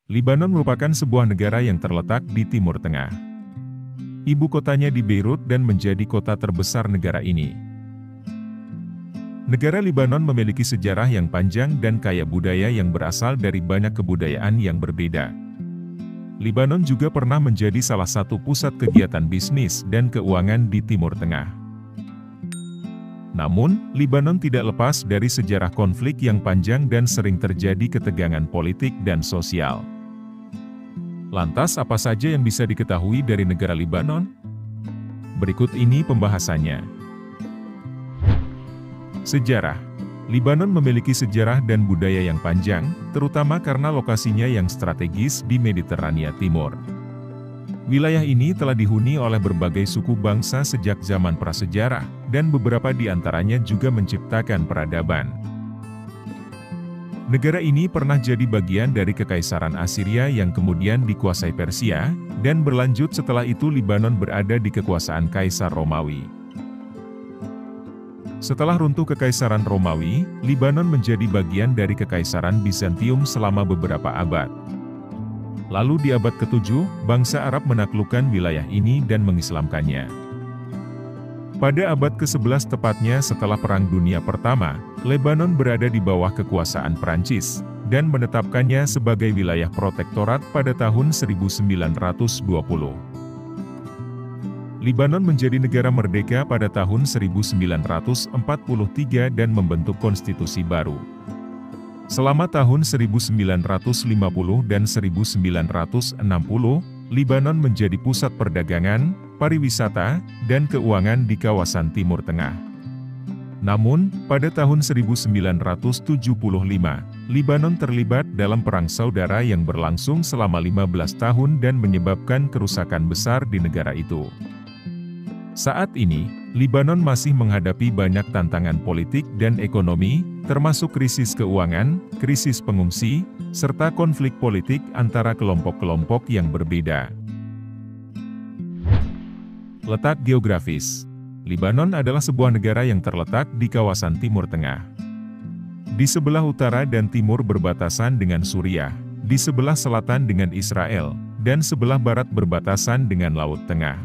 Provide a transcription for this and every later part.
Libanon merupakan sebuah negara yang terletak di Timur Tengah. Ibu kotanya di Beirut dan menjadi kota terbesar negara ini. Negara Libanon memiliki sejarah yang panjang dan kaya budaya yang berasal dari banyak kebudayaan yang berbeda. Libanon juga pernah menjadi salah satu pusat kegiatan bisnis dan keuangan di Timur Tengah. Namun, Libanon tidak lepas dari sejarah konflik yang panjang dan sering terjadi ketegangan politik dan sosial. Lantas apa saja yang bisa diketahui dari negara Libanon? Berikut ini pembahasannya. Sejarah. Libanon memiliki sejarah dan budaya yang panjang, terutama karena lokasinya yang strategis di Mediterania Timur. Wilayah ini telah dihuni oleh berbagai suku bangsa sejak zaman prasejarah, dan beberapa di antaranya juga menciptakan peradaban. Negara ini pernah jadi bagian dari Kekaisaran Assyria yang kemudian dikuasai Persia, dan berlanjut setelah itu Libanon berada di kekuasaan Kaisar Romawi. Setelah runtuh Kekaisaran Romawi, Libanon menjadi bagian dari Kekaisaran Bizantium selama beberapa abad. Lalu di abad ke-7, bangsa Arab menaklukkan wilayah ini dan mengislamkannya. Pada abad ke-11 tepatnya setelah Perang Dunia Pertama, Lebanon berada di bawah kekuasaan Prancis, dan menetapkannya sebagai wilayah protektorat pada tahun 1920. Libanon menjadi negara merdeka pada tahun 1943 dan membentuk konstitusi baru. Selama tahun 1950 dan 1960, Libanon menjadi pusat perdagangan, pariwisata, dan keuangan di kawasan Timur Tengah. Namun, pada tahun 1975, Libanon terlibat dalam perang saudara yang berlangsung selama 15 tahun dan menyebabkan kerusakan besar di negara itu. Saat ini, Libanon masih menghadapi banyak tantangan politik dan ekonomi, termasuk krisis keuangan, krisis pengungsi, serta konflik politik antara kelompok-kelompok yang berbeda. Letak geografis. Libanon adalah sebuah negara yang terletak di kawasan Timur Tengah. Di sebelah utara dan timur berbatasan dengan Suriah, di sebelah selatan dengan Israel, dan sebelah barat berbatasan dengan Laut Tengah.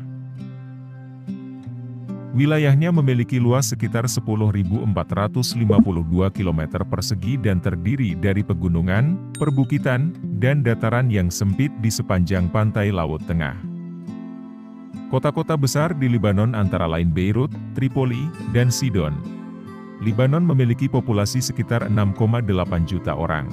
Wilayahnya memiliki luas sekitar 10.452 km persegi dan terdiri dari pegunungan, perbukitan, dan dataran yang sempit di sepanjang pantai Laut Tengah. Kota-kota besar di Libanon antara lain Beirut, Tripoli, dan Sidon. Libanon memiliki populasi sekitar 6,8 juta orang.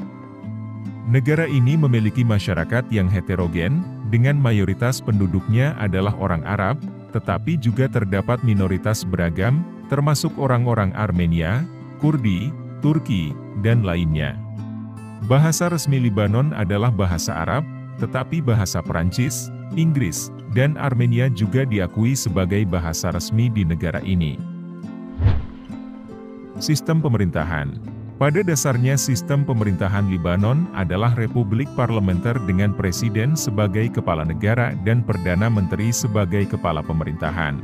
Negara ini memiliki masyarakat yang heterogen, dengan mayoritas penduduknya adalah orang Arab, tetapi juga terdapat minoritas beragam, termasuk orang-orang Armenia, Kurdi, Turki, dan lainnya. Bahasa resmi Libanon adalah bahasa Arab, tetapi bahasa Perancis, Inggris, dan Armenia juga diakui sebagai bahasa resmi di negara ini. Sistem pemerintahan. Pada dasarnya sistem pemerintahan Libanon adalah republik parlementer dengan presiden sebagai kepala negara dan perdana menteri sebagai kepala pemerintahan.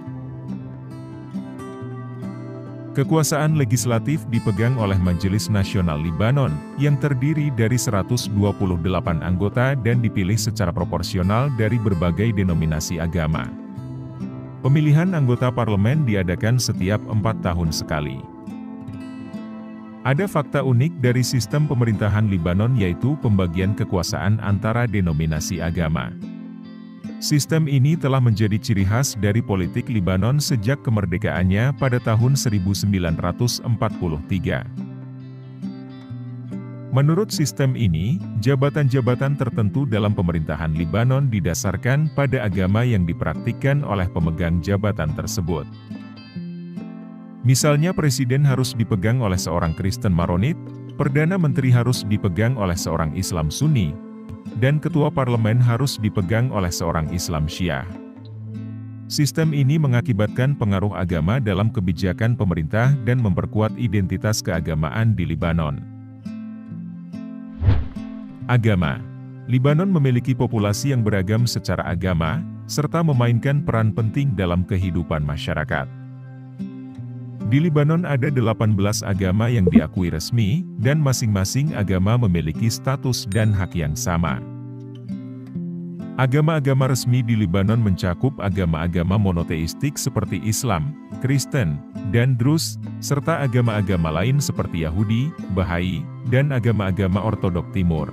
Kekuasaan legislatif dipegang oleh Majelis Nasional Libanon, yang terdiri dari 128 anggota dan dipilih secara proporsional dari berbagai denominasi agama. Pemilihan anggota parlemen diadakan setiap 4 tahun sekali. Ada fakta unik dari sistem pemerintahan Libanon yaitu pembagian kekuasaan antara denominasi agama. Sistem ini telah menjadi ciri khas dari politik Libanon sejak kemerdekaannya pada tahun 1943. Menurut sistem ini, jabatan-jabatan tertentu dalam pemerintahan Libanon didasarkan pada agama yang dipraktikkan oleh pemegang jabatan tersebut. Misalnya presiden harus dipegang oleh seorang Kristen Maronit, perdana menteri harus dipegang oleh seorang Islam Sunni, dan ketua parlemen harus dipegang oleh seorang Islam Syiah. Sistem ini mengakibatkan pengaruh agama dalam kebijakan pemerintah dan memperkuat identitas keagamaan di Libanon. Agama. Libanon memiliki populasi yang beragam secara agama, serta memainkan peran penting dalam kehidupan masyarakat. Di Libanon ada 18 agama yang diakui resmi, dan masing-masing agama memiliki status dan hak yang sama. Agama-agama resmi di Libanon mencakup agama-agama monoteistik seperti Islam, Kristen, dan Druze, serta agama-agama lain seperti Yahudi, Bahai, dan agama-agama Ortodok Timur.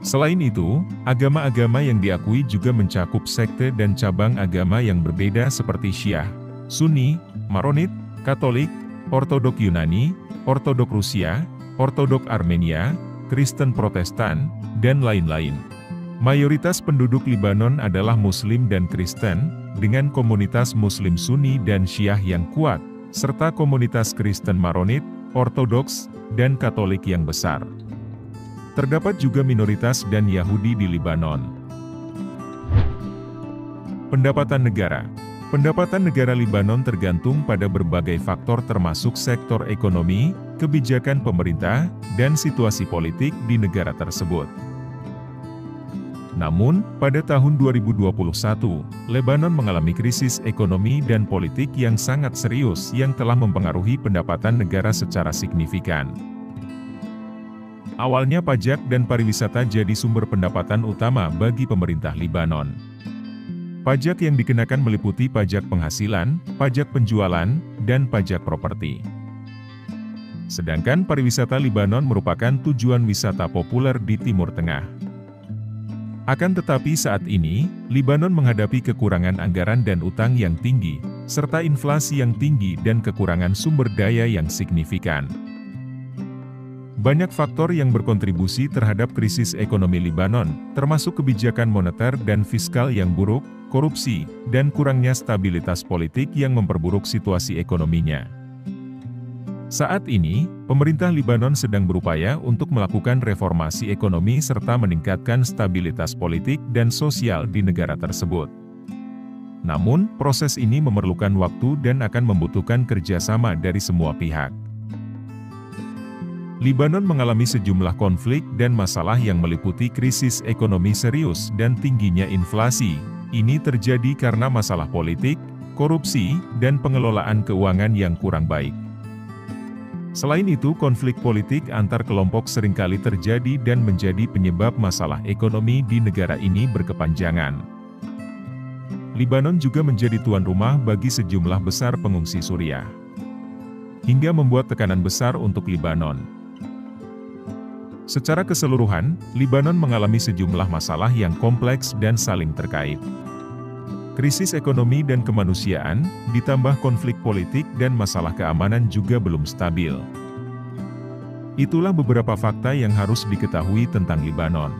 Selain itu, agama-agama yang diakui juga mencakup sekte dan cabang agama yang berbeda seperti Syiah, Sunni, Maronit, Katolik, Ortodok Yunani, Ortodok Rusia, Ortodok Armenia, Kristen Protestan, dan lain-lain. Mayoritas penduduk Libanon adalah Muslim dan Kristen, dengan komunitas Muslim Sunni dan Syiah yang kuat, serta komunitas Kristen Maronit, Ortodoks, dan Katolik yang besar. Terdapat juga minoritas dan Yahudi di Libanon. Pendapatan negara. Pendapatan negara Libanon tergantung pada berbagai faktor termasuk sektor ekonomi, kebijakan pemerintah, dan situasi politik di negara tersebut. Namun, pada tahun 2021, Lebanon mengalami krisis ekonomi dan politik yang sangat serius yang telah mempengaruhi pendapatan negara secara signifikan. Awalnya pajak dan pariwisata jadi sumber pendapatan utama bagi pemerintah Libanon. Pajak yang dikenakan meliputi pajak penghasilan, pajak penjualan, dan pajak properti. Sedangkan pariwisata Libanon merupakan tujuan wisata populer di Timur Tengah. Akan tetapi saat ini, Libanon menghadapi kekurangan anggaran dan utang yang tinggi, serta inflasi yang tinggi dan kekurangan sumber daya yang signifikan. Banyak faktor yang berkontribusi terhadap krisis ekonomi Libanon, termasuk kebijakan moneter dan fiskal yang buruk, korupsi, dan kurangnya stabilitas politik yang memperburuk situasi ekonominya. Saat ini, pemerintah Libanon sedang berupaya untuk melakukan reformasi ekonomi serta meningkatkan stabilitas politik dan sosial di negara tersebut. Namun, proses ini memerlukan waktu dan akan membutuhkan kerjasama dari semua pihak. Libanon mengalami sejumlah konflik dan masalah yang meliputi krisis ekonomi serius dan tingginya inflasi. Ini terjadi karena masalah politik, korupsi, dan pengelolaan keuangan yang kurang baik. Selain itu, konflik politik antar kelompok seringkali terjadi dan menjadi penyebab masalah ekonomi di negara ini berkepanjangan. Libanon juga menjadi tuan rumah bagi sejumlah besar pengungsi Suriah, hingga membuat tekanan besar untuk Libanon. Secara keseluruhan, Libanon mengalami sejumlah masalah yang kompleks dan saling terkait. Krisis ekonomi dan kemanusiaan, ditambah konflik politik dan masalah keamanan juga belum stabil. Itulah beberapa fakta yang harus diketahui tentang Libanon.